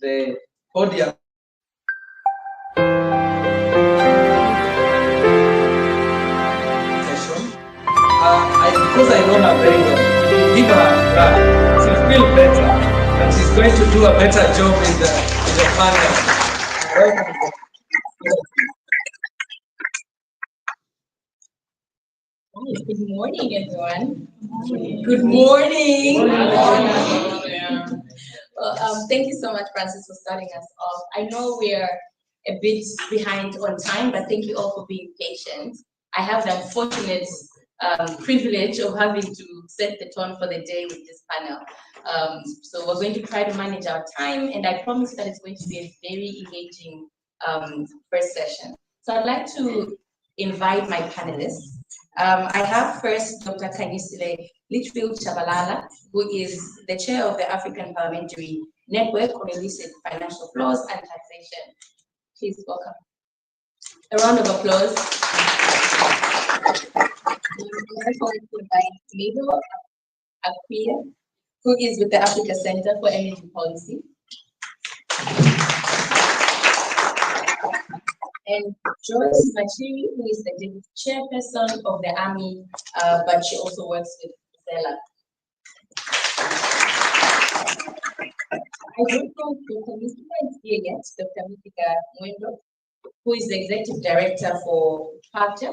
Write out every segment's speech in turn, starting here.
the podium. Because I know her very well, give her a grab. She'll feel better, and she's going to do a better job in the panel. Good morning, everyone. Good morning. Well, thank you so much, Francis, for starting us off. I know we're a bit behind on time, but thank you all for being patient. I have the unfortunate privilege of having to set the tone for the day with this panel. So we're going to try to manage our time, and I promise that it's going to be a very engaging first session. So I'd like to invite my panelists. I have first Dr. Kanyisile Litchfield Chabalala, who is the chair of the African Parliamentary Network on Illicit Financial Flows and Taxation. Please welcome. A round of applause. I'm going to invite Mabel Akwiya, who is with the Africa Center for Energy Policy. And Joyce Machiri, who is the deputy chairperson of the Army, but she also works with Zella. I don't know if Dr. Mithika is here yet, Dr. Mithika Mwendo, who is the executive director for Factor.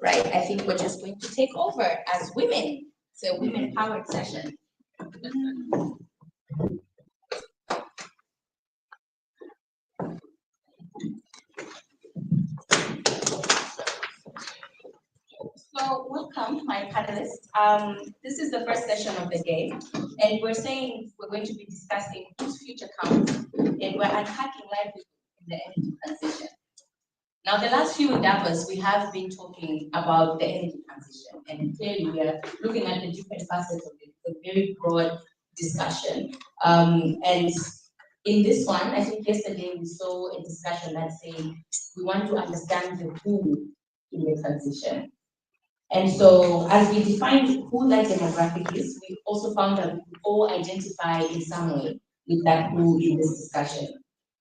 Right, I think we're just going to take over as women. It's a women-powered session. So welcome, my panelists. This is the first session of the day, and we're going to be discussing whose future counts, and we're unpacking livelihood in the energy transition. Now, the last few Indabas, we have been talking about the energy transition, and clearly we are looking at the different facets of it. It's a very broad discussion. And in this one, I think yesterday we saw a discussion that said we want to understand the who in the transition. And so, as we defined who that demographic is, we also found that we could all identify in some way with that who in this discussion.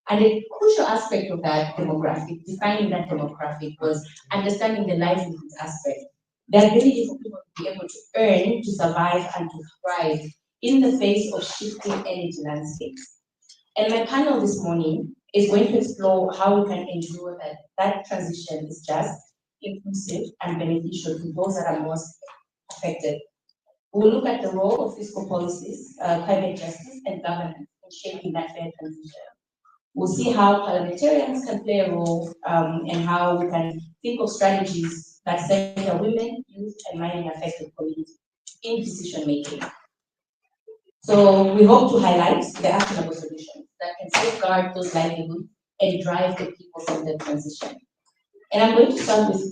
And a crucial aspect of that demographic, defining that demographic, was understanding the livelihood aspect. The ability for people to be able to earn, to survive, and to thrive in the face of shifting energy landscapes. And my panel this morning is going to explore how we can ensure that that transition is just, inclusive, and beneficial to those that are most affected. We'll look at the role of fiscal policies, climate justice, and governance in shaping that fair transition. We'll see how parliamentarians can play a role and how we can think of strategies that center women, youth, and mining affected communities in decision making. So we hope to highlight the actionable solutions that can safeguard those livelihoods and drive the people-centered transition. And I'm going to start with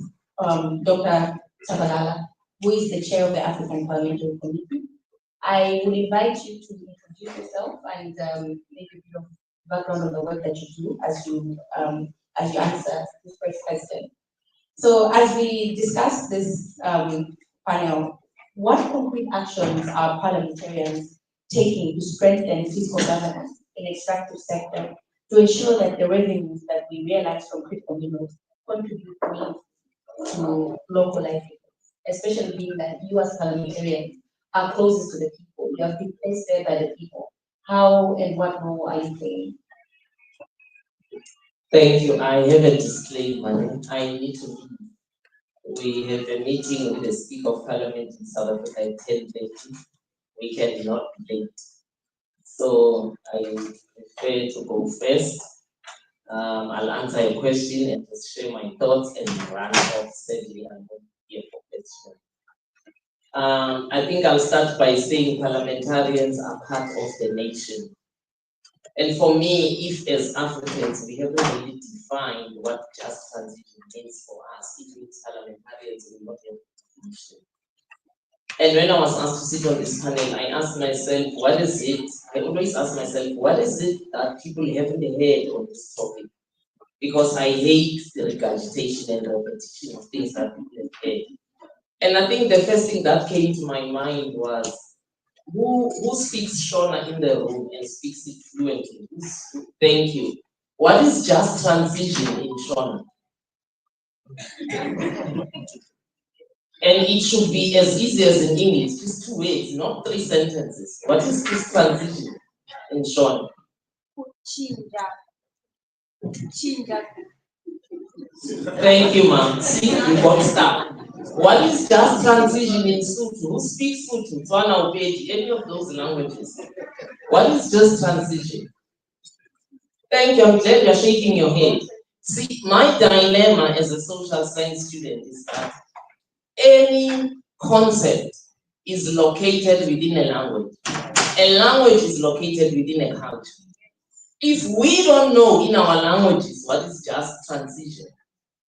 Dr. Chabalala, who is the chair of the African Parliamentary Committee. I will invite you to introduce yourself and maybe a bit of background on the work that you do as you answer this first question. So as we discuss this panel, what concrete actions are parliamentarians taking to strengthen fiscal governance in the extractive sector to ensure that the revenues that we realize from critical minerals contribute to local livelihoods, especially being that you as parliamentarians are closest to the people, you have been placed there by the people. How and what role are you playing? Thank you. I have a disclaimer. I need to leave. We have a meeting with the Speaker of Parliament in South Africa at 10:30. We cannot be late. So I prefer to go first. I'll answer a question and just share my thoughts and run off. Sadly, I'm not here for questions. I think I'll start by saying parliamentarians are part of the nation. And for me, if as Africans we haven't really defined what just transition means for us, it means parliamentarians will not have a definition. And when I was asked to sit on this panel, I asked myself, what is it? I always ask myself, what is it that people haven't heard on this topic? Because I hate the regurgitation and repetition of things that people have heard. And I think the first thing that came to my mind was Who speaks Shona in the room and speaks it fluently? Thank you. What is just transition in Shona? And it should be as easy as in English, just 2 words, not 3 sentences. What is this transition in Shona? Thank you, ma'am. See, you got stuck. What is just transition in Sotho? Who speaks Sotho? Tswana, Upedi, any of those languages? What is just transition? Thank you. I'm glad you're shaking your head. See, my dilemma as a social science student is that any concept is located within a language. A language is located within a culture. If we don't know in our languages what is just transition,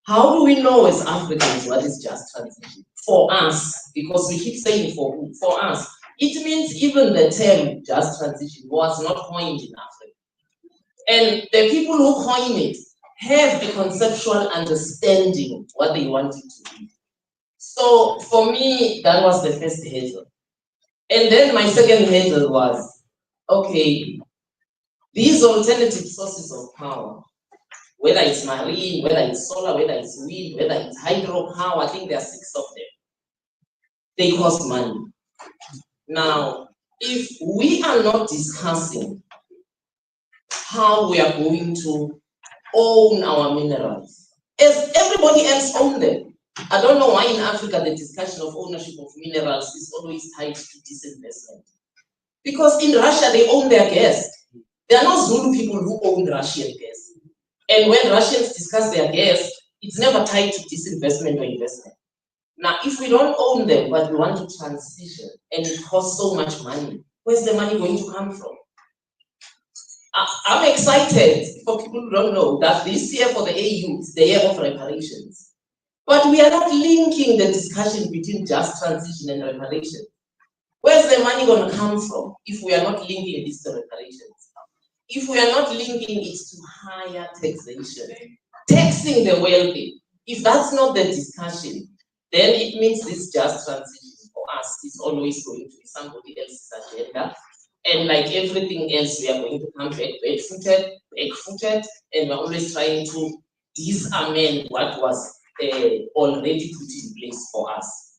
how do we know as Africans what is just transition? For us, because we keep saying for us, it means even the term just transition was not coined in Africa. And the people who coin it have a conceptual understanding what they want it to be. So for me, that was the first hurdle. And then my second hurdle was, okay, these alternative sources of power, whether it's marine, whether it's solar, whether it's wind, whether it's hydropower, I think there are 6 of them. They cost money. Now, if we are not discussing how we are going to own our minerals, as everybody else owns them. I don't know why in Africa the discussion of ownership of minerals is always tied to disinvestment. Because in Russia they own their gas. There are no Zulu people who own Russian gas. And when Russians discuss their gas, it's never tied to disinvestment or investment. Now, if we don't own them, but we want to transition, and it costs so much money, where's the money going to come from? I'm excited for people who don't know that this year for the AU is the year of reparations. But we are not linking the discussion between just transition and reparation. Where's the money going to come from if we are not linking this to reparations? If we are not linking it to higher taxation, taxing the wealthy, if that's not the discussion, then it means this just transition for us is always going to be somebody else's agenda. And like everything else, we are going to come back-footed, and we're always trying to disamend what was already put in place for us.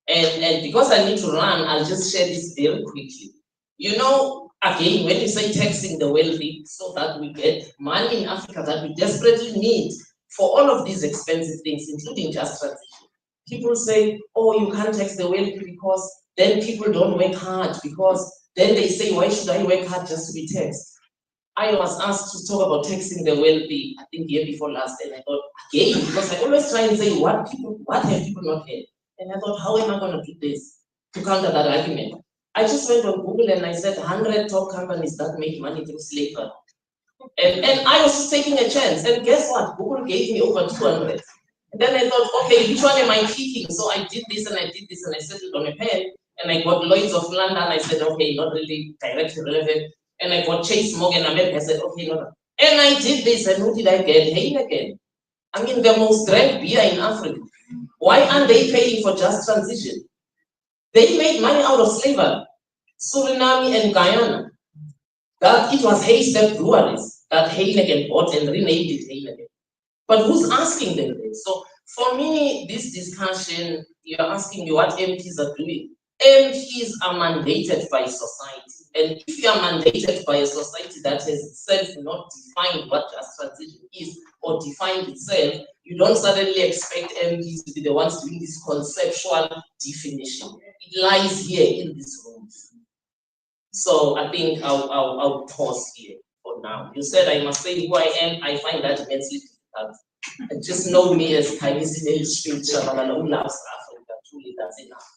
And because I need to run, I'll just share this very quickly. You know, again, when you say taxing the wealthy so that we get money in Africa that we desperately need for all of these expensive things, including just transition, people say, oh, you can't tax the wealthy because then people don't work hard, because then they say, why should I work hard just to be taxed? I was asked to talk about taxing the wealthy, I think the year before last, and I thought, again, because I always try and say, what have people not heard? And I thought, how am I going to do this to counter that argument? I just went on Google and I said 100 top companies that make money through slavery. And I was just taking a chance. And guess what? Google gave me over 200. And then I thought, okay, which one am I picking? So I did this and I did this and I settled on a pen. And I got Lloyds of London. I said, okay, not really directly relevant. And I got Chase Morgan America. I said, okay, not. And I did this. And who did I get? Heineken. I mean, the most drank beer in Africa. Why aren't they paying for just transition? They made money out of slavery. Suriname and Guyana. That it was Haystack breweries that Heineken bought and renamed it Heineken. But who's asking them this? So for me, this discussion, you're asking me what MPs are doing. MPs are mandated by society. And if you are mandated by a society that has itself not defined what just transition is or defined itself, you don't suddenly expect MPs to be the ones doing this conceptual definition. It lies here in this room. So I think I'll pause here for now. You said I must say who I am. I find that immensely difficult. And just know me as Kanye Sinel Street Shabalala who loves Africa. Truly, that's enough.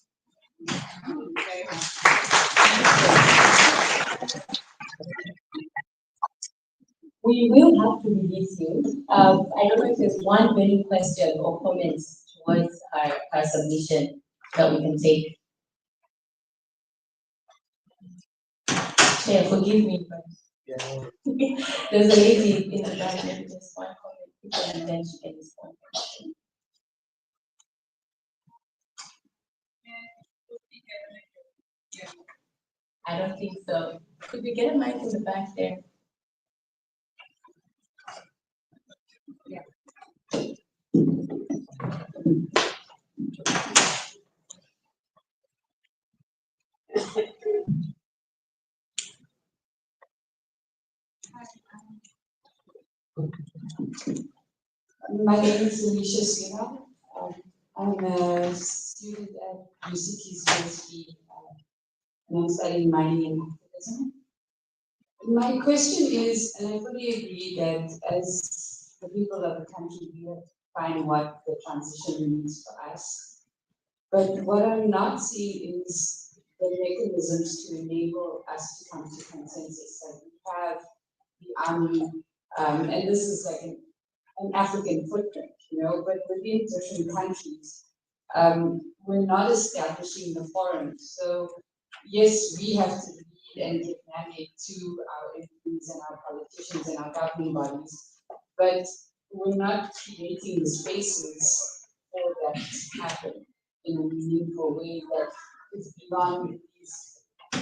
We will have to release you. I don't know if there's one burning question or comments towards our submission that we can take. Chair, forgive me first. Yeah. There's a lady in the back, just one comment, and then she can respond. I don't think so. Could we get a mic in the back there? Yeah. My name is Alicia Sina. I'm a student at UCT's PhD, and I'm studying mining and activism. My question is, and I fully agree that as the people of the country, we have to find what the transition means for us. But what I'm not seeing is the mechanisms to enable us to come to consensus. Like we have the army, and this is like an African footprint, but within different countries, we're not establishing the forum. So yes, we have to lead and give mandate to our MPs and our politicians and our governing bodies, but we're not creating the spaces for that to happen in a meaningful way that is beyond these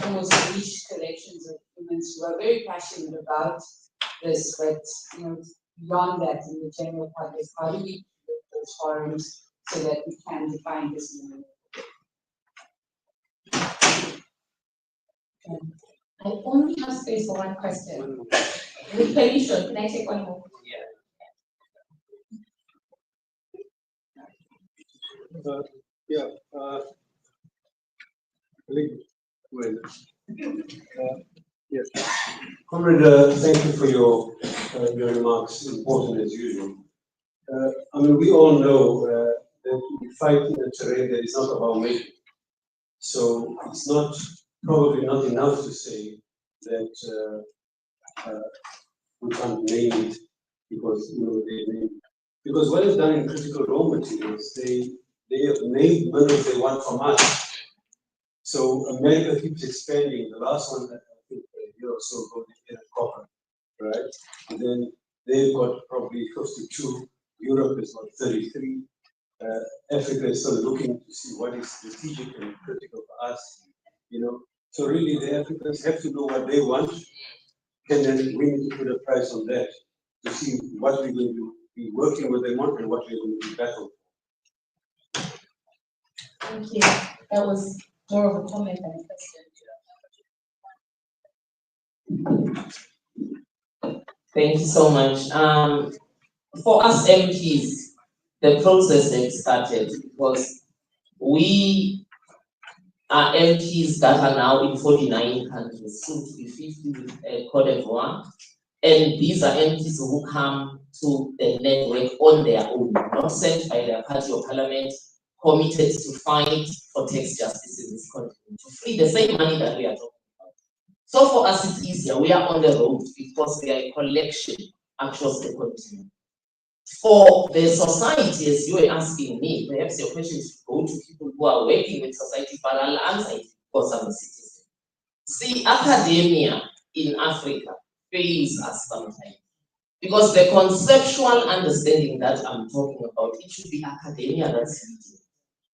almost niche collections of humans who are very passionate about this, but beyond that, in the general public, how do we create those forums so that we can define this meaning? I only have space for one question. With permission, can I take one more? Yes. Comrade, thank you for your remarks, important as usual. We all know that we fight in a terrain that is not about making. So it's probably not enough to say that we can't name it because they name it. Because what is done in critical raw materials, they have named minerals they want from us. So America keeps expanding. The last one, I think, a year or so ago, they had copper, right? And then they've got probably close to 2. Europe is about 33. Africa is still looking to see what is strategic and critical for us, So really, the Africans have to know what they want, and then we need to put a price on that to see what we're going to be working with them on and what we're going to be battling for. Thank you. That was more of a comment than a question. Thank you so much. For us MPs, the process had started because we are MPs that are now in 49 countries, soon to be 50 with Cote d'Ivoire. And these are MPs who come to the network on their own, not sent by their party or parliament, committed to fight for tax justice in this country, to free the same money that we are talking about. So for us, it's easier. We are on the road because we are a collection across the continent. For the society, as you were asking me, perhaps your question is to go to people who are working with society, but I'll answer it because I'm a citizen. See, academia in Africa fails us sometimes. Because the conceptual understanding that I'm talking about, it should be academia that's leading.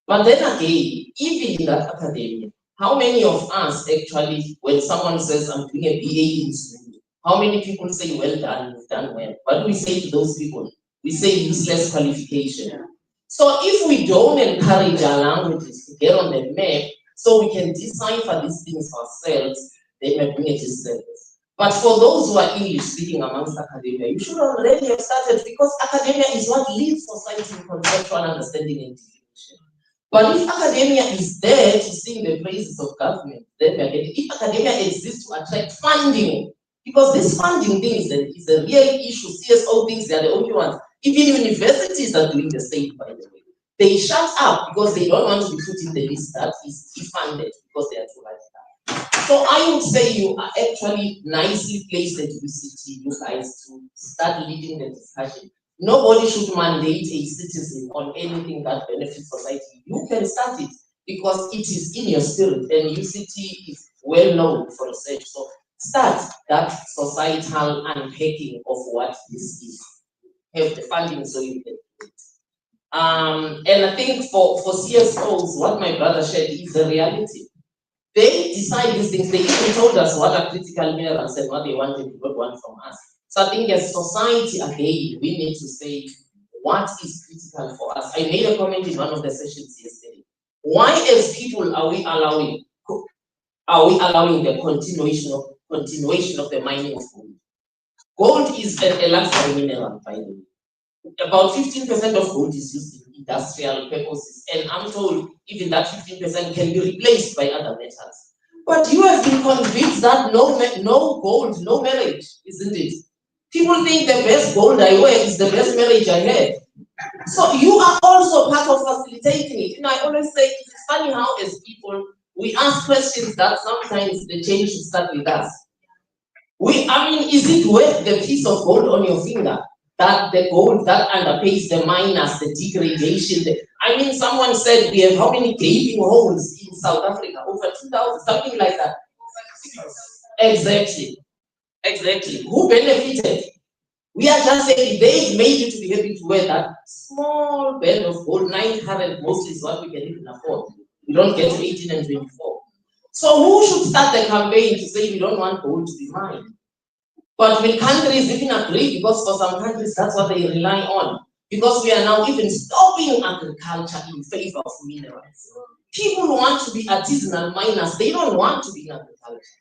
But then again, even in that academia, how many of us actually, when someone says, I'm doing a BA in school, how many people say, well done, you've done well? What do we say to those people? We say useless qualification. So if we don't encourage our languages to get on the map, so we can decipher these things ourselves, then we're doing a disservice. But for those who are English speaking amongst academia, you should already have started, because academia is what leads society in conceptual understanding and definition. But if academia is there to sing the praises of government, then we're getting, if academia exists to attract funding, because this funding thing is a real issue. CSO thinks they're the only ones. Even universities are doing the same, by the way. They shut up because they don't want to be put in the list that is defunded because they are too radical. So I would say you are actually nicely placed at UCT, you guys, to start leading the discussion. Nobody should mandate a citizen on anything that benefits society. You can start it because it is in your spirit, and UCT is well known for research. So start that societal unpacking of what this is. Have the funding so you can do it. And I think for CSOs, what my brother shared is a reality. They decide these things. They even told us what are critical minerals and what they wanted to want from us. So I think as society, again, we need to say what is critical for us. I made a comment in one of the sessions yesterday. Why, as people, are we allowing the continuation of the mining of gold? Gold is a luxury mineral, by the way. About 15% of gold is used in industrial purposes, and I'm told even that 15% can be replaced by other metals. But you have been convinced that no gold, no marriage, isn't it? People think the best gold I wear is the best marriage I had. So you are also part of facilitating it. I always say it's funny how as people, we ask questions that sometimes the change should start with us. Is it worth the piece of gold on your finger? That the gold that underpays the miners, the degradation. Someone said we have how many gaping holes in South Africa? Over 2,000, something like that. Exactly. Who benefited? We are just saying they made you to be happy to wear that small band of gold. 9 carat mostly is what we can even afford. We don't get to 18 and 24. So who should start the campaign to say we don't want gold to be mined? But will countries even agree? Because for some countries, that's what they rely on. Because we are now even stopping agriculture in favor of minerals. People want to be artisanal miners. They don't want to be in agriculture.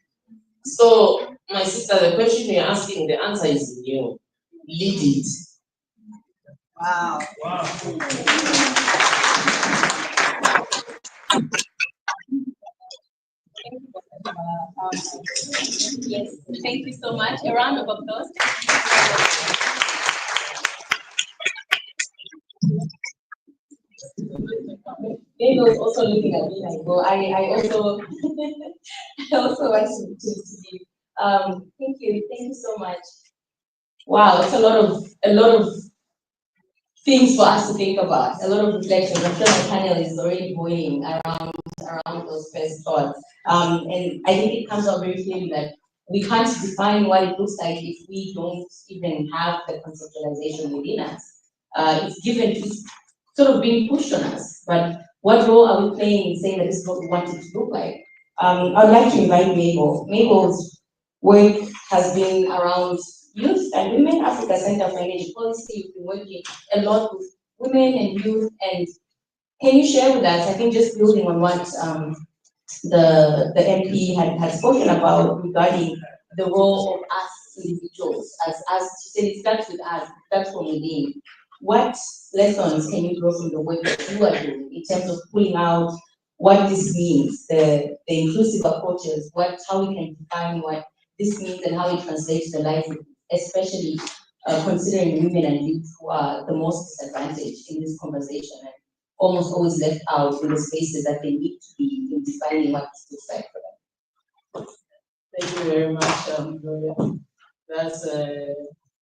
So, my sister, the question you're asking, the answer is in you. Lead it. Wow. Yes, thank you so much. A round of applause. David was also looking at me like, well, I also I also want to give. Thank you so much. Wow, it's a lot of things for us to think about, a lot of reflections. I'm sure the panel is already going around those first thoughts. And I think it comes out very clearly that we can't define what it looks like if we don't even have the conceptualization within us. It's sort of being pushed on us, but what role are we playing in saying that this is what we want it to look like? I'd like to invite Mabel. Mabel's work has been around youth and women. Africa Center for Energy Policy, you've been working a lot with women and youth, and can you share with us, I think just building on what the MP had spoken about regarding the role of us individuals, as she said, it starts with us, that's from within. What lessons can you draw from the work that you are doing in terms of pulling out what this means, the inclusive approaches, how we can define what this means and how it translates to life, especially considering women and youth who are the most disadvantaged in this conversation and almost always left out in the spaces that they need to be in defining what this looks like for them. Thank you very much, Gloria. That's a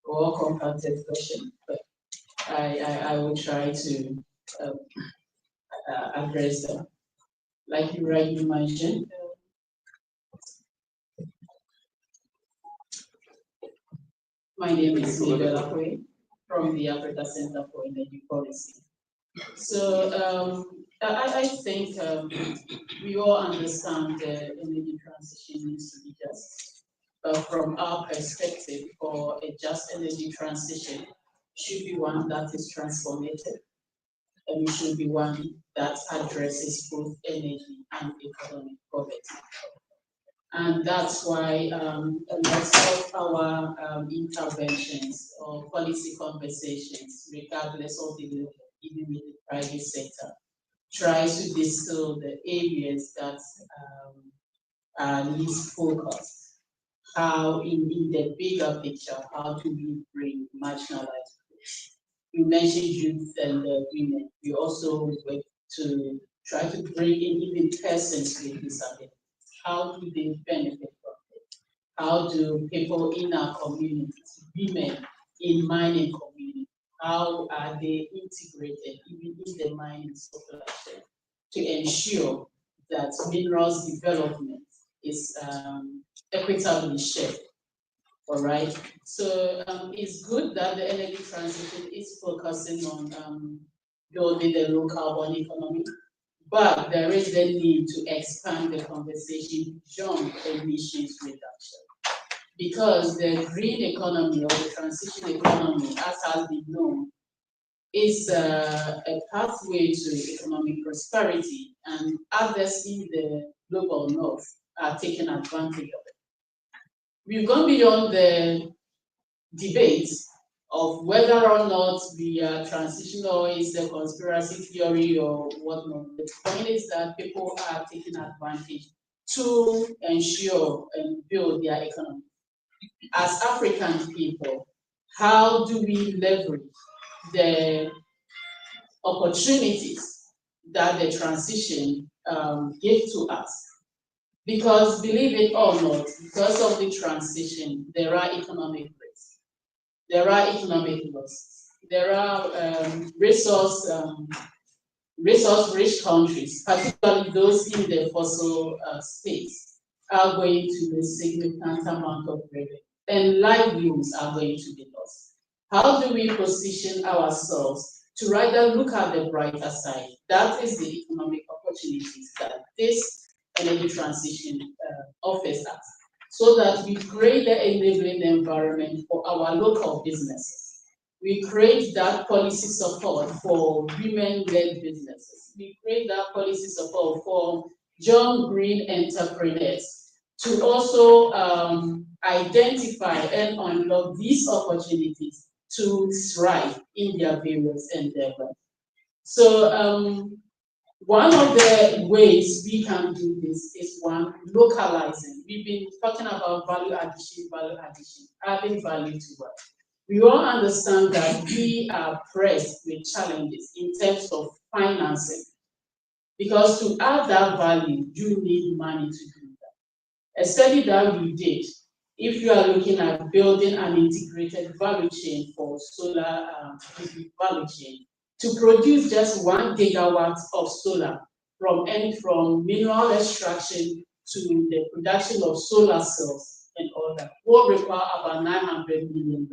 well-compounded question, but I will try to address them. Like you rightly mentioned, my name is Mabel Akwe from the Africa Center for Energy Policy. So I think we all understand the energy transition needs to be just. But from our perspective, for a just energy transition should be one that is transformative, and it should be one that addresses both energy and economic poverty. And that's why lots of our interventions or policy conversations, regardless of the level, even with the private sector, tries to distill the areas that are least focused. How, in the bigger picture, how do we bring marginalized groups? You mentioned youth and women. We also work to try to bring in even persons with disabilities. How do they benefit from it? How do people in our communities, women in mining communities, how are they integrated even in the mining supply chain to ensure that minerals development is equitably shared? All right. So it's good that the energy transition is focusing on building the low carbon economy, but there is the need to expand the conversation beyond emissions reduction. Because the green economy or the transition economy, as has been known, is a pathway to economic prosperity, and others in the global north are taking advantage of it. We've gone beyond the debate of whether or not we are transitional, is a conspiracy theory or whatnot. The point is that people are taking advantage to ensure and build their economy. As African people, how do we leverage the opportunities that the transition gives to us? Because believe it or not, because of the transition, there are economic risks. There are economic losses. There are resource-rich countries, particularly those in the fossil space, are going to lose significant amount of revenue, and livelihoods are going to be lost. How do we position ourselves to rather look at the brighter side? That is the economic opportunities that this energy transition offers us, so that we create the enabling environment for our local businesses. We create that policy support for women-led businesses. We create that policy support for young green entrepreneurs to also identify and unlock these opportunities to thrive in their various endeavors. So one of the ways we can do this is one, localizing. We've been talking about value addition, adding value to what? We all understand that we are pressed with challenges in terms of financing, because to add that value, you need money to do that. A study that we did, if you are looking at building an integrated value chain for solar value chain, to produce just 1 gigawatt of solar from mineral extraction to the production of solar cells and all that will require about $900 million.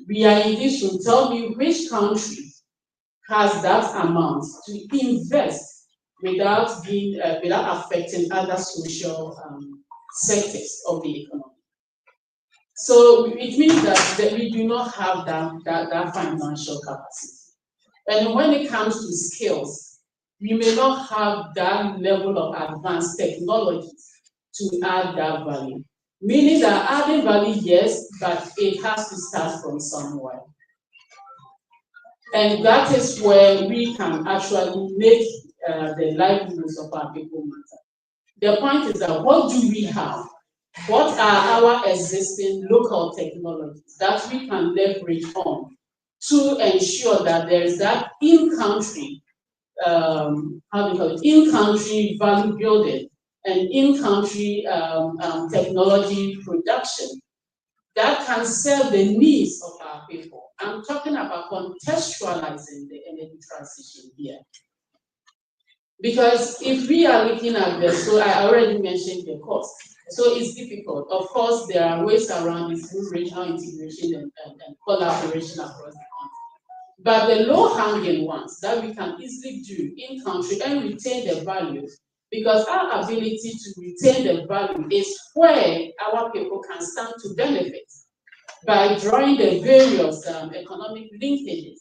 We are in this room. Tell me which country has that amount to invest without affecting other social sectors of the economy. So it means that we do not have that financial capacity. And when it comes to skills, we may not have that level of advanced technologies to add that value. Meaning that adding value, yes, but it has to start from somewhere. And that is where we can actually make the livelihoods of our people matter. The point is that what do we have? What are our existing local technologies that we can leverage on to ensure that there is that in-country, in-country value building and in-country technology production that can serve the needs of our people? I'm talking about contextualizing the energy transition here. Because if we are looking at this, so I already mentioned the cost. So it's difficult. Of course, there are ways around this through regional integration and collaboration across the country. But the low-hanging ones that we can easily do in country and retain the value, because our ability to retain the value is where our people can stand to benefit by drawing the various economic linkages.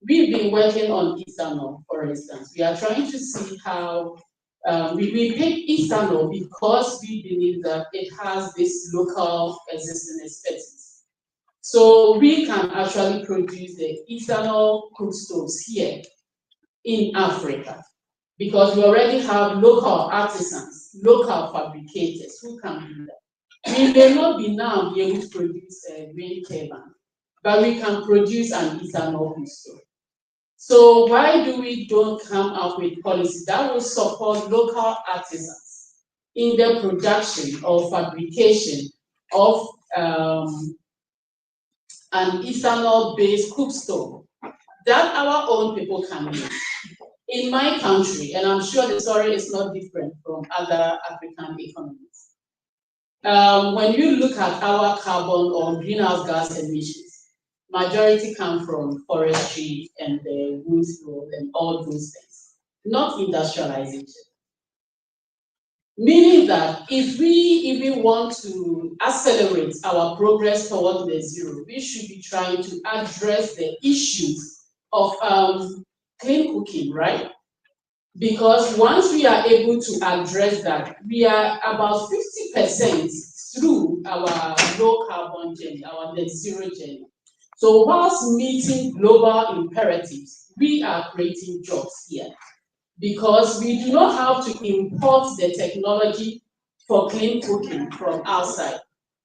We've been working on ethanol, for instance. We are trying to see how we pick ethanol because we believe that it has this local existing expertise. So we can actually produce the ethanol cook stoves here in Africa because we already have local artisans, local fabricators who can do that. We may not be able to produce a green turbine, but we can produce an ethanol cook stove. So why do we don't come up with policies that will support local artisans in the production or fabrication of an ethanol-based cook stove that our own people can use? In my country, and I'm sure the story is not different from other African economies, when you look at our carbon or greenhouse gas emissions, majority come from forestry and the wood growth and all those things. not industrialization. Meaning that if we even want to accelerate our progress toward net zero, we should be trying to address the issues of clean cooking, right? Because once we are able to address that, we are about 50% through our low carbon journey, our net zero journey. So whilst meeting global imperatives, we are creating jobs here, because we do not have to import the technology for clean cooking from outside.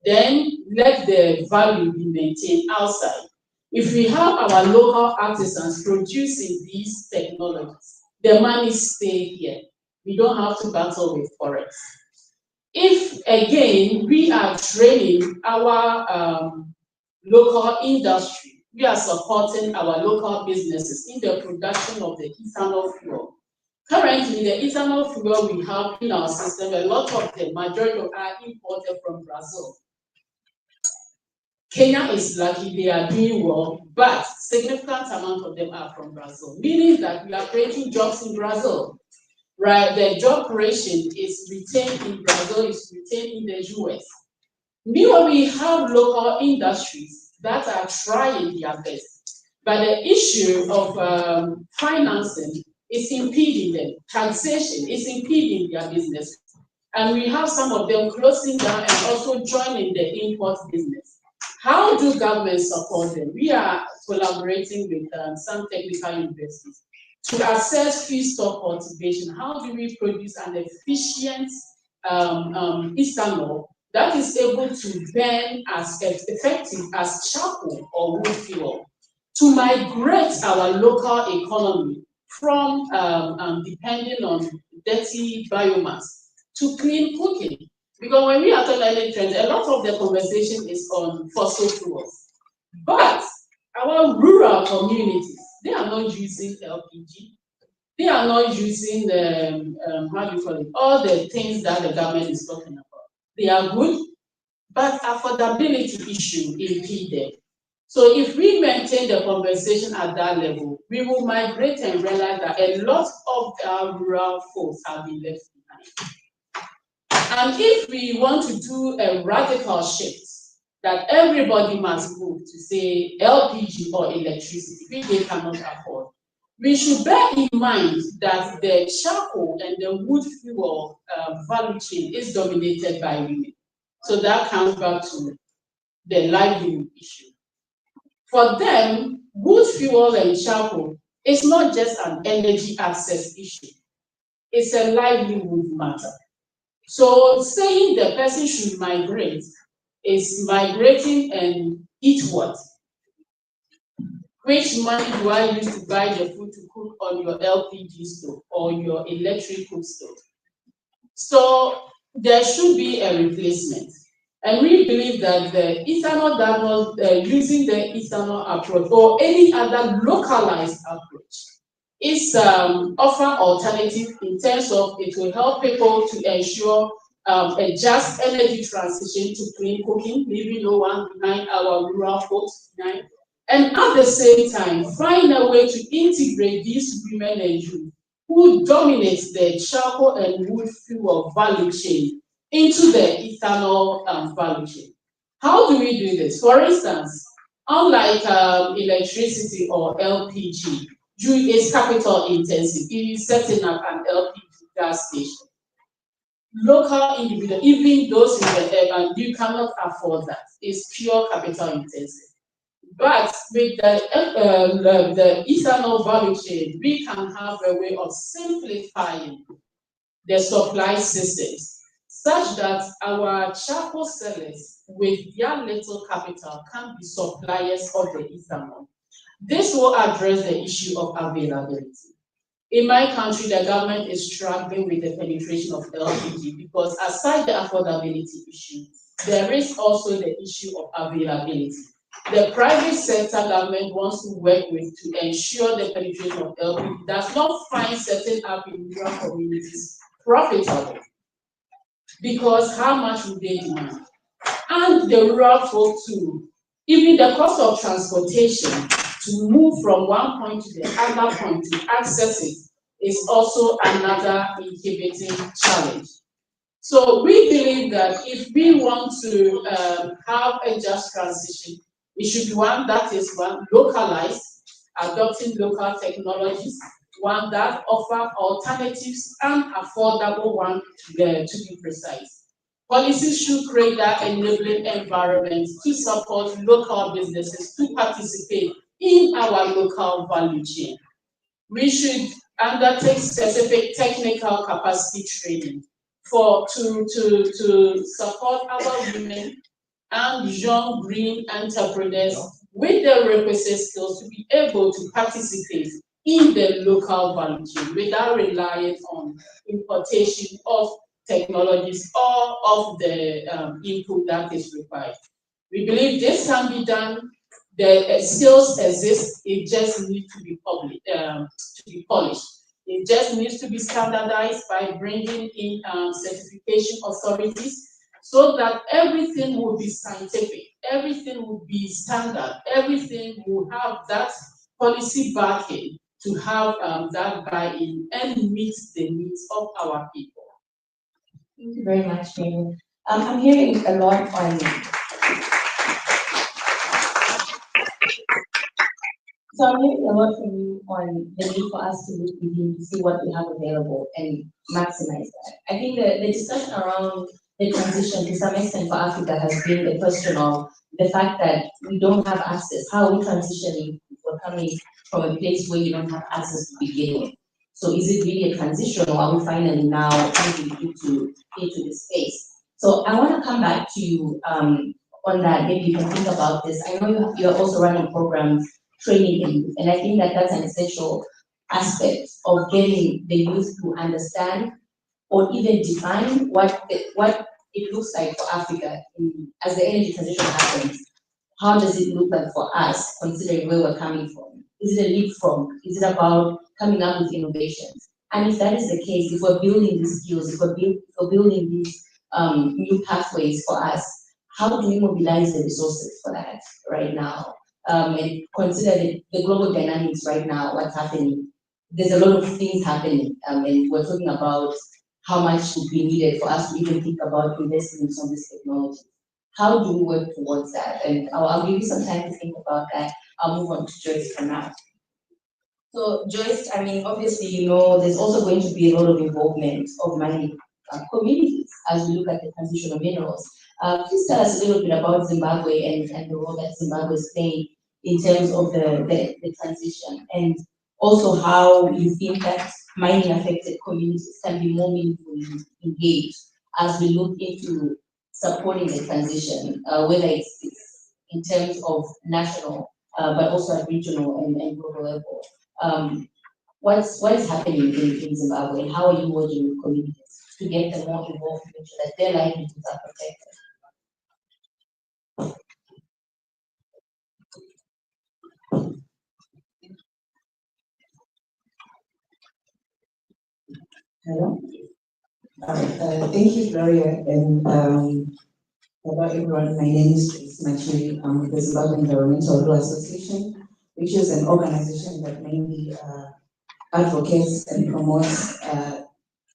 Then let the value be maintained outside. If we have our local artisans producing these technologies, the money stays here. We don't have to battle with forex. If again we are training our local industry, we are supporting our local businesses in the production of the ethanol fuel. Currently, the ethanol fuel we have in our system, a lot of the majority are imported from Brazil. Kenya is lucky, they are doing well, but significant amount of them are from Brazil, meaning that we are creating jobs in Brazil, right? The job creation is retained in Brazil, is retained in the US. Meanwhile, we have local industries that are trying their best, but the issue of financing is impeding them. Taxation is impeding their business. And we have some of them closing down and also joining the import business. How do governments support them? We are collaborating with some technical universities to assess feedstock cultivation. How do we produce an efficient ethanol that is able to burn as effective as charcoal or wood fuel, to migrate our local economy from depending on dirty biomass to clean cooking? Because when we are talking about trends, a lot of the conversation is on fossil fuels. But our rural communities, they are not using LPG. They are not using how do you call it, all the things that the government is talking about. They are good, but affordability issue impede them. So if we maintain the conversation at that level, we will migrate and realize that a lot of our rural folks have been left behind. And if we want to do a radical shift, that everybody must move to say LPG or electricity, which they cannot afford, we should bear in mind that the charcoal and the wood fuel value chain is dominated by women. So that comes back to the livelihood issue. For them, wood fuel and charcoal is not just an energy access issue, it's a livelihood matter. So saying the person should migrate is migrating and eat what? Which money do I use to buy the food to cook on your LPG stove or your electric cook stove? So there should be a replacement. And we believe that the ethanol that was using the ethanol approach or any other localized approach is offer alternative in terms of it will help people to ensure a just energy transition to clean cooking, leaving no one behind, our rural folks behind. And at the same time, find a way to integrate these women and youth who dominate the charcoal and wood fuel value chain into the ethanol value chain. How do we do this? For instance, unlike electricity or LPG, is capital intensive. It is setting up an LPG gas station. Local individual, even those in the urban, you cannot afford that. It's pure capital intensive. But with the ethanol value chain, we can have a way of simplifying the supply systems such that our charcoal sellers with their little capital can be suppliers of the ethanol. This will address the issue of availability. In my country, the government is struggling with the penetration of LPG because aside the affordability issue, there is also the issue of availability. The private sector government wants to work with to ensure the penetration of LPG does not find setting up in rural communities profitable. Because how much would they demand? And the rural folk too, even the cost of transportation to move from one point to the other point to access it is also another inhibiting challenge. So we believe that if we want to have a just transition, it should be one that is localized, adopting local technologies, one that offer alternatives and affordable one to be precise. Policies should create that enabling environment to support local businesses to participate in our local value chain. We should undertake specific technical capacity training to support our women and young green entrepreneurs with the requisite skills to be able to participate in the local value chain without relying on importation of technologies or of the input that is required. We believe this can be done. The skills exist, it just needs to be polished. It just needs to be standardized by bringing in certification authorities so that everything will be scientific, everything will be standard, everything will have that policy backing to have that buy-in and meet the needs of our people. Thank you very much, Mary. I'm hearing a lot on. So I'm hearing a lot from you on the need for us to look within to see what we have available and maximize that. I think the discussion around the transition to some extent for Africa has been a question of the fact that we don't have access. How are we transitioning if we're coming from a place where you don't have access to begin with? So is it really a transition, or are we finally now moving into the space? So I want to come back to you on that. Maybe you can think about this. I know you're also running programs, training the youth, and I think that that's an essential aspect of getting the youth to understand or even define what it looks like for Africa as the energy transition happens. How does it look like for us, considering where we're coming from? Is it a leapfrog? Is it about coming up with innovations? And if that is the case, if we're building these skills, if we're building these new pathways for us, how do we mobilize the resources for that right now? And consider the global dynamics right now, what's happening. There's a lot of things happening, and we're talking about how much would be needed for us to even think about investing in some of this technology. How do we work towards that? And I'll give you some time to think about that. I'll move on to Joyce for now. So Joyce, I mean, obviously, you know, there's also going to be a lot of involvement of mining communities as we look at the transition of minerals. Please tell us a little bit about Zimbabwe and the role that Zimbabwe is playing in terms of the transition, and also how you think that mining affected communities can be more meaningfully engaged as we look into supporting the transition, whether it's in terms of national, but also at regional and global level. What is happening in Zimbabwe? How are you working with communities to get them more involved to make sure that their livelihoods are protected? Hello. Thank you, Gloria, and hello everyone. My name is Joyce Machiri. I'm with the Zimbabwe Environmental Law Association, which is an organization that mainly advocates and promotes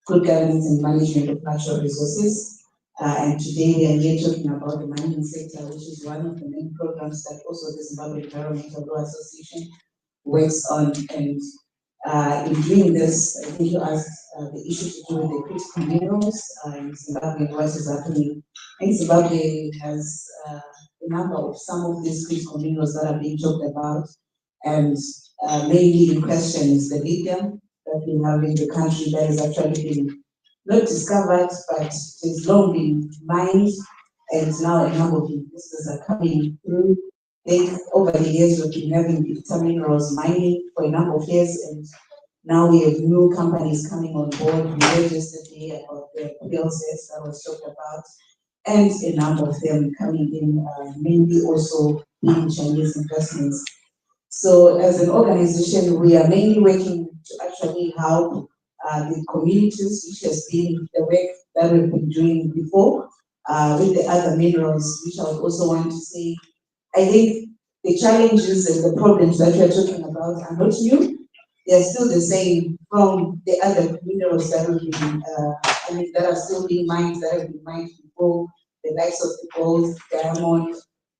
good governance and management of natural resources. And today we are here talking about the mining sector, which is one of the main programs that also the Zimbabwe Environmental Law Association works on. And in doing this, I think you asked the issue to do with the critical minerals in Zimbabwe and what is happening. I think Zimbabwe has a number of some of these critical minerals that are being talked about, and mainly in question is the lithium that we have in the country that has actually been not discovered, but it's long been mined, and now a number of investors are coming through. Over the years, we've been having the minerals mining for a number of years, and now we have new companies coming on board. We heard yesterday about the PLCs that was talked about, and a number of them coming in, mainly also in Chinese investments. So as an organization, we are mainly working to actually help the communities, which has been the work that we've been doing before with the other minerals, which I would also want to say, I think the challenges and the problems that we are talking about are not new. they're still the same from the other minerals that have been, that are still being mined, that have been mined before, the likes of the gold, diamond,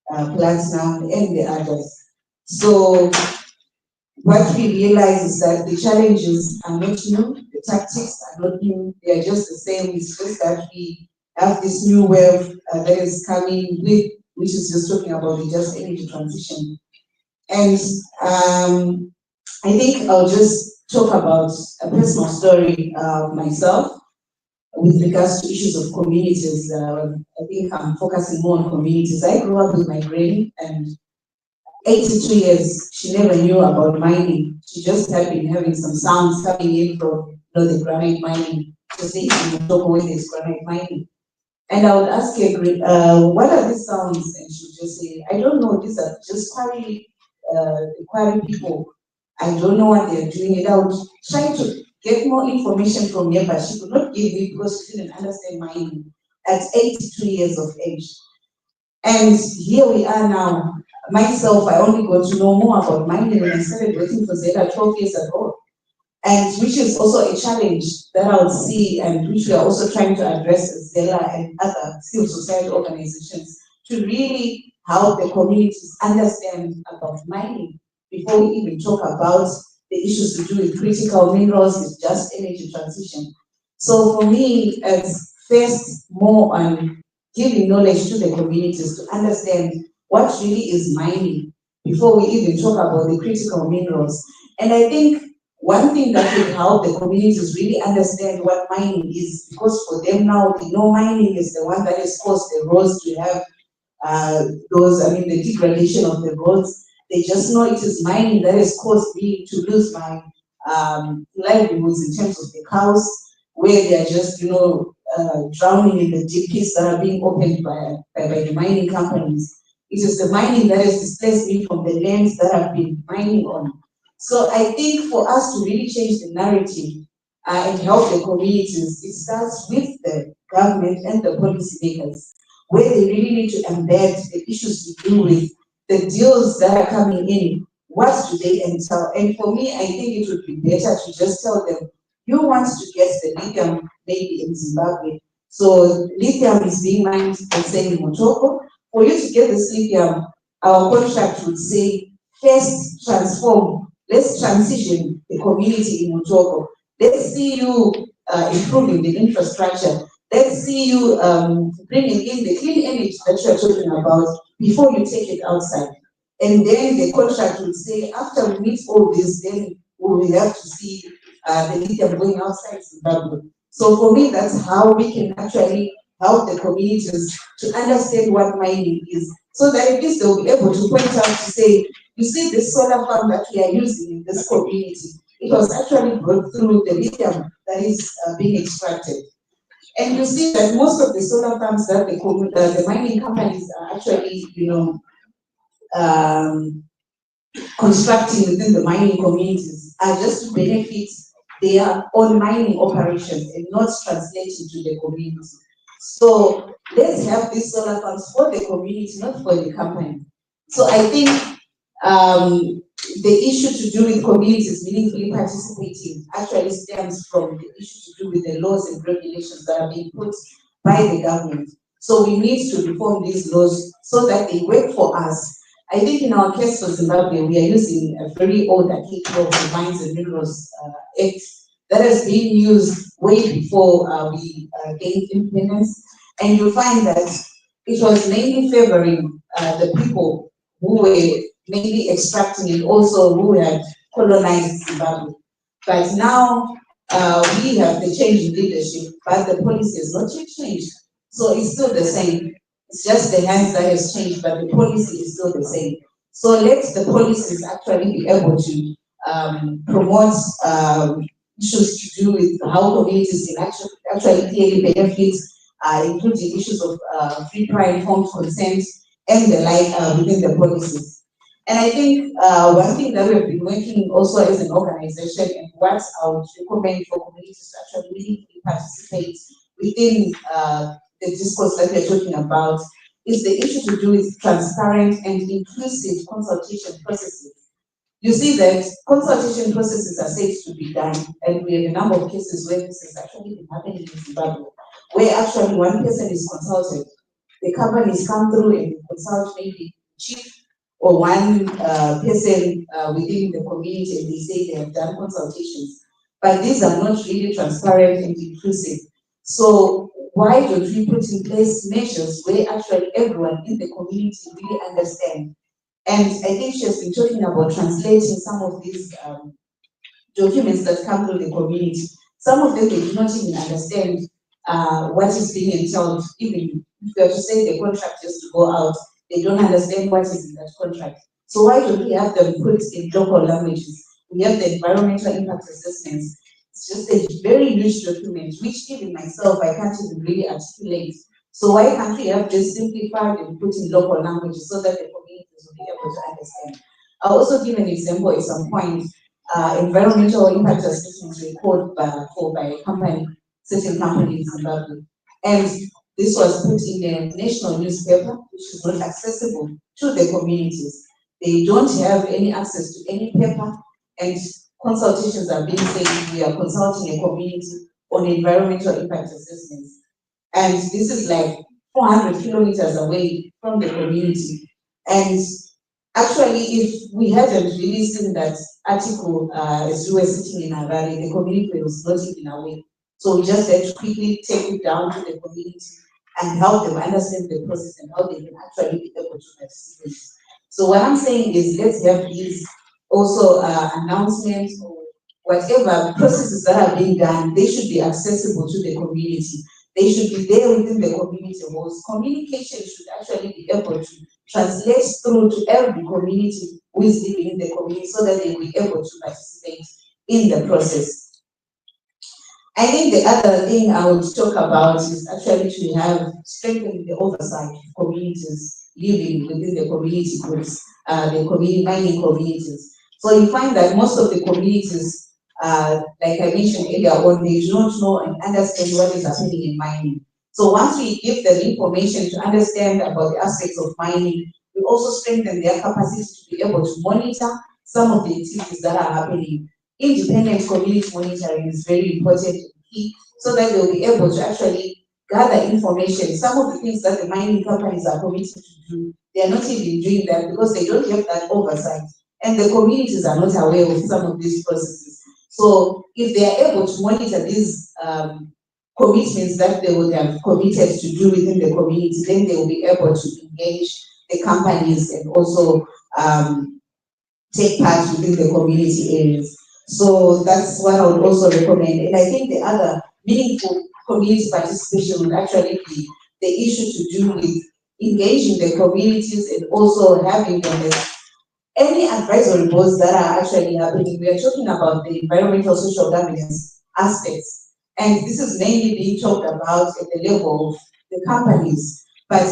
platinum, and the others. So what we realize is that the challenges are not new, the tactics are not new, they are just the same. It's just that we have this new wave that is coming with, which is just talking about the just energy transition. And I think I'll just talk about a personal story of myself with regards to issues of communities. I think I'm focusing more on communities. I grew up with my granny, and 82 years, she never knew about mining. She just had been having some sounds coming in from the granite mining, just in the where there's granite mining. And I would ask her, what are these sounds? And she would just say, I don't know, these are just quarry people. I don't know what they're doing. And I would try to get more information from her, but she could not give me because she didn't understand mining at 82 years of age. And here we are now. Myself, I only got to know more about mining when I started working for Zeta 12 years ago. And which is also a challenge that I would see, and which we are also trying to address as Zela and other civil society organizations to really help the communities understand about mining before we even talk about the issues to do with critical minerals, with just energy transition. So for me, it's first more on giving knowledge to the communities to understand what really is mining before we even talk about the critical minerals. And I think one thing that will help the communities really understand what mining is, because for them now, they know mining is the one that has caused the roads to have the degradation of the roads. They just know it is mining that has caused me to lose my livelihoods in terms of the cows, where they are just, drowning in the deep pits that are being opened by the mining companies. It is the mining that has displaced me from the lands that I've been mining on. So I think for us to really change the narrative and help the communities, it starts with the government and the policymakers, where they really need to embed the issues to do with the deals that are coming in. What do they entail? And for me, I think it would be better to just tell them, you want to get the lithium maybe in Zimbabwe. So lithium is being mined, let's say, in Motoko. For you to get this lithium, our contract would say, first transform. Let's transition the community in Motoko. Let's see you improving the infrastructure. Let's see you bringing in the clean energy that you're talking about before you take it outside. And then the contract will say, after we meet all this, then we will have to see the lithium going outside Zimbabwe. So for me, that's how we can actually help the communities to understand what mining is, so that at least they'll be able to point out to say, you see this solar farm that we are using in this community, it was actually brought through the lithium that is being extracted. And you see that most of the solar farms that the mining companies are actually, constructing within the mining communities are just to benefit their own mining operations and not translating to the community. So let's have these solar farms for the community, not for the company. So I think the issue to do with communities meaningfully participating actually stems from the issue to do with the laws and regulations that are being put by the government. So we need to reform these laws so that they work for us. I think in our case for Zimbabwe, we are using a very old archaic law, the Mines and Minerals Act, that has been used way before we gained independence. And you'll find that it was mainly favoring the people who were mainly extracting and also who had colonized Zimbabwe. But now we have the change in leadership, but the policy has not yet changed. So it's still the same. It's just the hands that has changed, but the policy is still the same. So let the policies actually be able to promote issues to do with how communities can actually clearly benefit, including issues of free, prior, informed consent and the like within the policies. And I think one thing that we've been working also as an organization, and what I would recommend for communities to actually really participate within the discourse that we're talking about, is the issue to do with transparent and inclusive consultation processes. you see that consultation processes are said to be done, and we have a number of cases where this has actually been happening in Zimbabwe, where actually one person is consulted, the companies come through and consult maybe chief or one person within the community, and they say they have done consultations, but these are not really transparent and inclusive. So why don't we put in place measures where actually everyone in the community really understand? And I think she has been talking about translating some of these documents that come through the community. Some of them they do not even understand what is being entailed. Even if they are to say the contract just to go out, they don't understand what is in that contract. So why don't we have them put in local languages? We have the environmental impact assessments. It's just a very huge document, which even myself, I can't even really articulate. So why can't we have this simplified and put in local languages so that the communities will be able to understand? I'll also give an example at some point. Environmental impact assessments report by a company, certain company in Zimbabwe. And this was put in a national newspaper, which is not accessible to the communities. They don't have any access to any paper, and consultations are being said, we are consulting a community on environmental impact assessments. And this is like 400 kilometers away from the community. And actually, if we hadn't really seen that article as we were sitting in Harare, the community was not even aware. So we just had to quickly take it down to the community and help them understand the process and how they can actually be able to participate. So what I'm saying is, let's have these also announcements or whatever processes that are being done, they should be accessible to the community. They should be there within the community halls. Communication should actually be able to translate through to every community who is living in the community so that they will be able to participate in the process. I think the other thing I would talk about is actually to have strengthened the oversight of communities living within the community groups, the community mining communities. So you find that most of the communities, like I mentioned earlier on, they do not know and understand what is happening in mining. So once we give them information to understand about the aspects of mining, we also strengthen their capacity to be able to monitor some of the activities that are happening. Independent community monitoring is very important and key, so that they'll be able to actually gather information. Some of the things that the mining companies are committed to do, they are not even doing that because they don't have that oversight. And the communities are not aware of some of these processes. So if they are able to monitor these commitments that they would have committed to do within the community, then they will be able to engage the companies and also take part within the community areas. So that's what I would also recommend. And I think the other meaningful community participation would actually be the issue to do with engaging the communities and also having them as any advisory boards that are actually happening. We are talking about the environmental social governance aspects. And this is mainly being talked about at the level of the companies. But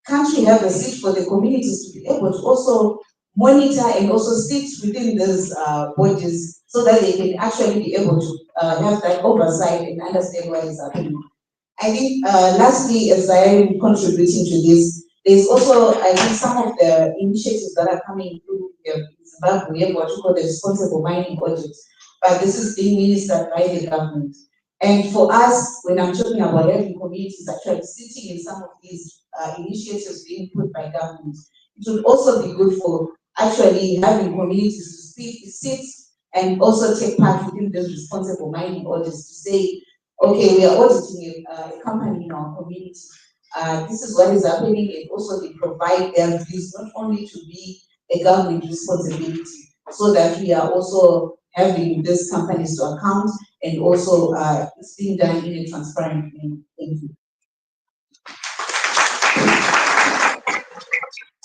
can't we have a seat for the communities to be able to also monitor and also sit within those bodies so that they can actually be able to have that oversight and understand what is happening? I think lastly, as I am contributing to this, there's also, I think, some of the initiatives that are coming through in Zimbabwe. We have what we call the responsible mining audit, but this is being ministered by the government. And for us, when I'm talking about having communities actually sitting in some of these initiatives being put by government, it would also be good for actually having communities to sit and also take part within those responsible mining audits to say, okay, we are auditing a company in our community. This is what is happening, and also they provide their views not only to be a government responsibility, so that we are also having these companies to account, and also it's being done in a transparent way. Thank you.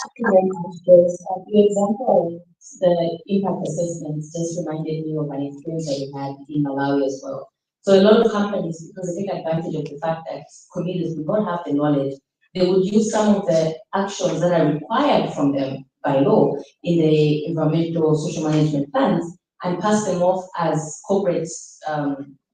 Thank you very much, Joyce. The example of the impact assessments just reminded me of an experience that we had in Malawi as well. So a lot of companies, because they take advantage of the fact that communities do not have the knowledge, they would use some of the actions that are required from them by law in the environmental social management plans and pass them off as corporate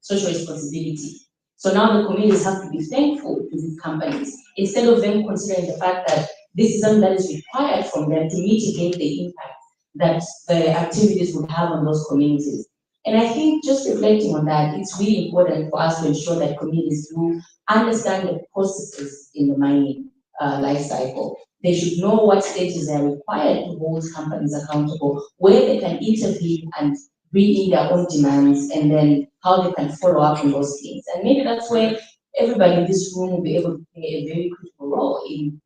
social responsibility. So now the communities have to be thankful to these companies instead of them considering the fact that this is something that is required from them to mitigate the impact. that the activities would have on those communities. And I think just reflecting on that, it's really important for us to ensure that communities do understand the processes in the mining life cycle. They should know what stages are required to hold companies accountable, where they can intervene and bring in their own demands, and then how they can follow up on those things. And maybe that's where everybody in this room will be able to play a very critical role in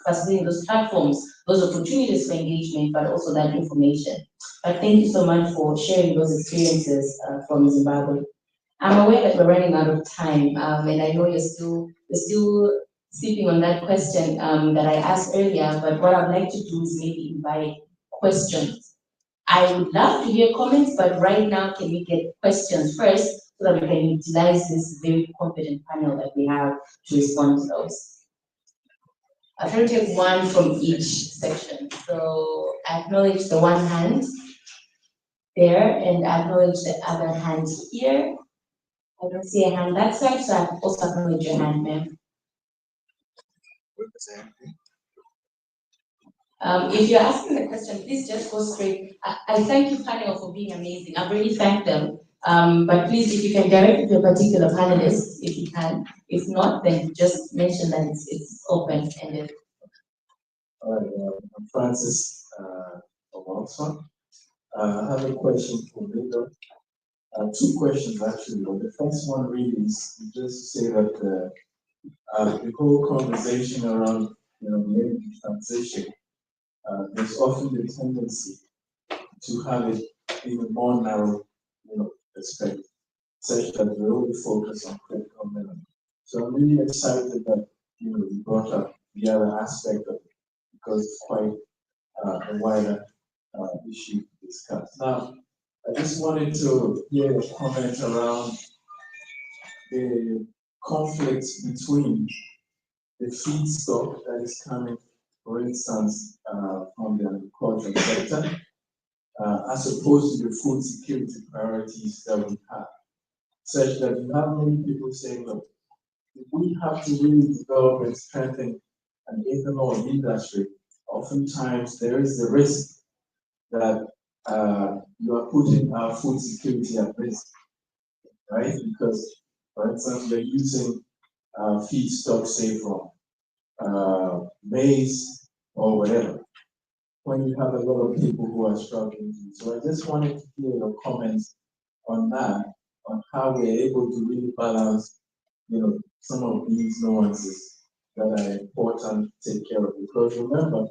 facilitating those platforms, those opportunities for engagement, but also that information. But thank you so much for sharing those experiences from Zimbabwe. I'm aware that we're running out of time, and I know you're still sleeping on that question that I asked earlier, but what I'd like to do is maybe invite questions. I would love to hear comments, but right now, can we get questions first so that we can utilize this very competent panel that we have to respond to those? I'm going to take one from each section. So I acknowledge the one hand there, and I acknowledge the other hand here. I don't see a hand that side, so I also acknowledge your hand, ma'am. If you're asking the question, please just go straight. I thank you, panel, for being amazing. I've already thanked them. But please, if you can direct it to a particular panelist, if you can. If not, then just mention that it's open-ended. All right, I'm Francis from Oxford. I have a question for Linda. Two questions actually. The first one really is just to say that the whole conversation around the energy transition, there's often the tendency to have it in a more narrow perspective, such that we only focus on critical minerals. So I'm really excited that you brought up the other aspect of it, because it's quite a wider issue to discuss. Now, I just wanted to hear a comment around the conflict between the feedstock that is coming, for instance, from the agricultural sector, as opposed to the food security priorities that we have, such that you have many people saying, look, if we have to really develop and strengthen an ethanol industry, oftentimes there is the risk that you are putting our food security at risk, right? Because, for instance, we're using feedstock, say, from maize or whatever, when you have a lot of people who are struggling. So I just wanted to hear your comments on that, on how we're able to really balance, some of these nuances that are important to take care of. Because remember,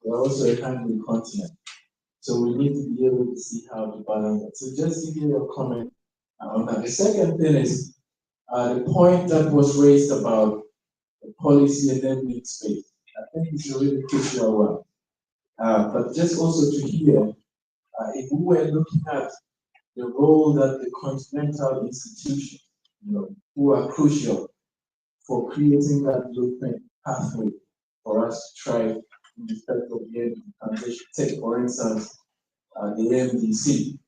we're also a hungry continent. So we need to be able to see how to balance it. So just to give you a comment on that. The second thing is the point that was raised about the policy enabling space. I think it's a really crucial one. But just also to hear, if we were looking at the role that the continental institutions, who are crucial for creating that blueprint pathway for us to try in respect of the energy transition. Take, for instance, the MDC.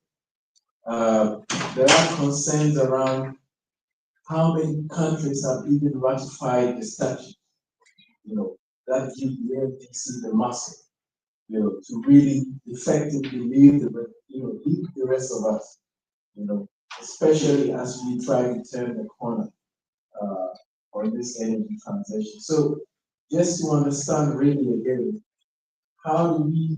There are concerns around how many countries have even ratified the statute, that give the MDC the muscle, to really effectively lead the rest of us, especially as we try to turn the corner on this energy transition. So just to understand really again, how do we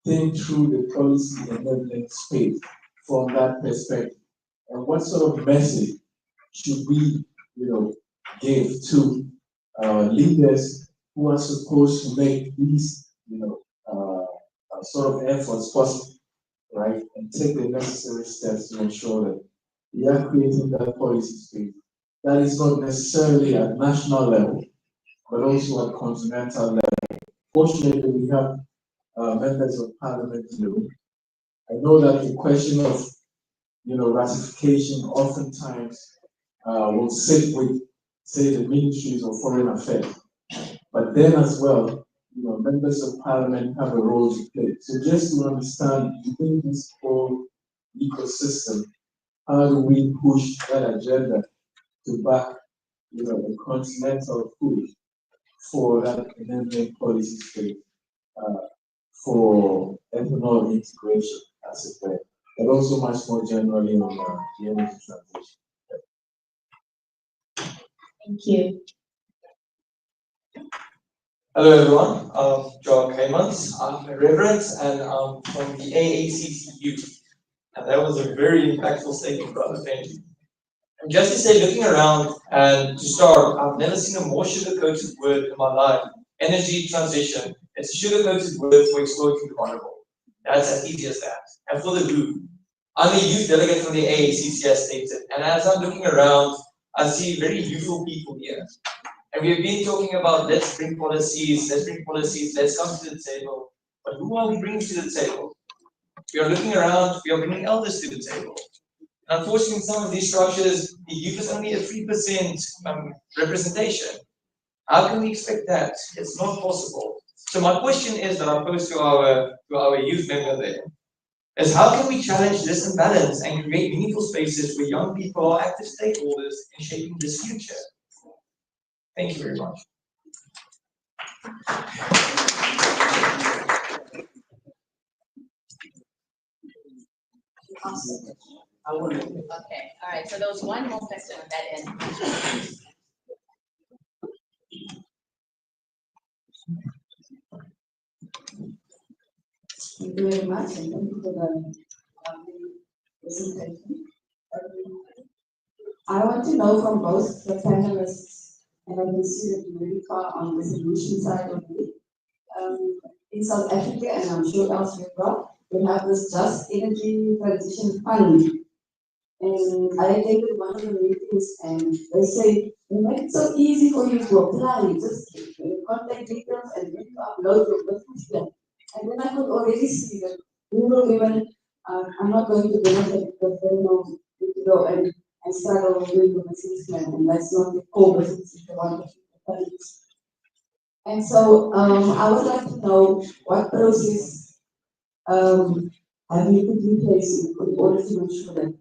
think through the policy enabling space from that perspective? And what sort of message should we, give to leaders who are supposed to make these, sort of efforts possible, right? And take the necessary steps to ensure that we are creating that policy space that is not necessarily at national level, but also at continental level. Fortunately, we have members of parliament in the room. I know that the question of, ratification oftentimes will sit with, say, the ministries of foreign affairs. But then as well, members of parliament have a role to play. So just to understand within this whole ecosystem, how do we push that agenda to back, the continental push for that enabling policy space for ethanol integration as it were, but also much more generally on the energy transition. Thank you. Hello everyone, I'm Joel Caymans. I'm a reverend and I'm from the AACTU. And that was a very impactful statement, brother. Thank you. And just to say, looking around and to start, I've never seen a more sugar-coated word in my life. Energy transition. It's a sugar-coated word for exploiting the vulnerable. That's as easy as that. And for the who, I'm a youth delegate from the AACC, as stated. And as I'm looking around, I see very youthful people here. And we've been talking about let's bring policies, let's come to the table. But who are we bringing to the table? We are looking around, we are bringing elders to the table. Unfortunately, in some of these structures, the youth is only a 3% representation. How can we expect that? It's not possible. So my question is that I pose to our youth member there is how can we challenge this imbalance and create meaningful spaces where young people are active stakeholders in shaping this future? Thank you very much. Awesome. Okay, all right, so there was one more question on that end. Thank you very much, and thank you for the presentation. I want to know from both the panelists, and I can see that you're very far on the solution side of it. In South Africa, and I'm sure elsewhere as well, we have this Just Energy Transition Fund. And I attended one of the meetings, and they say, we make it so easy for you to apply, just contact details and then you upload your business plan. And then I could already see that rural women are not going to benefit because they know to go and start over doing the business plan, and that's not the core business if they want to keep the funds. And so I would like to know what process have you put in place in order to ensure that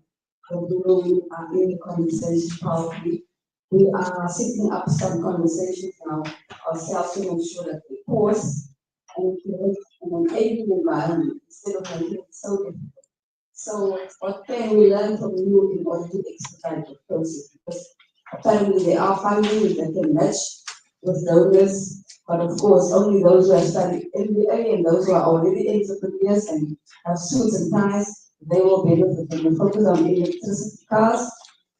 the rural women are in the conversation powerfully. We are setting up some conversations now ourselves to make sure that we pause and create an enabling environment instead of making it so difficult. So what can we learn from you in order to expedite the process? Because apparently there are funding that can match with donors, but of course only those who have studied MBA and those who are already entrepreneurs and have suits and ties, they will benefit. And we focus on electricity cars,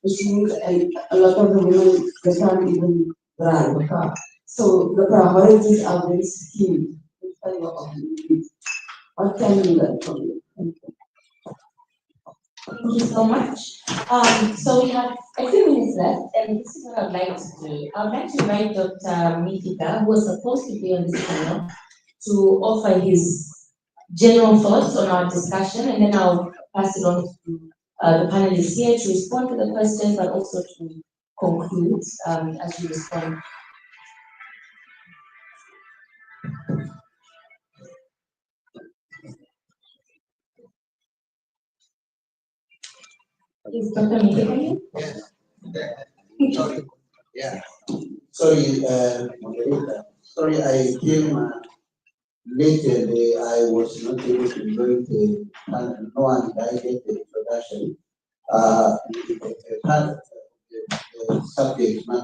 which means a lot of the women, they can't even drive a car. So the priorities are very skewed in favor of the youth. What can we learn from you? Thank you. Thank you so much. So we have a few minutes left, and this is what I'd like to do. I'd like to invite Dr. Mithika, who was supposed to be on this panel, to offer his general thoughts on our discussion, and then I'll pass it on to the panelists here to respond to the questions, but also to conclude as you respond. Is Dr. Mithika here? Yeah. Sorry, Margarita. Sorry, I came late and I was not able to join the panel. No one guided the introduction. The subject matter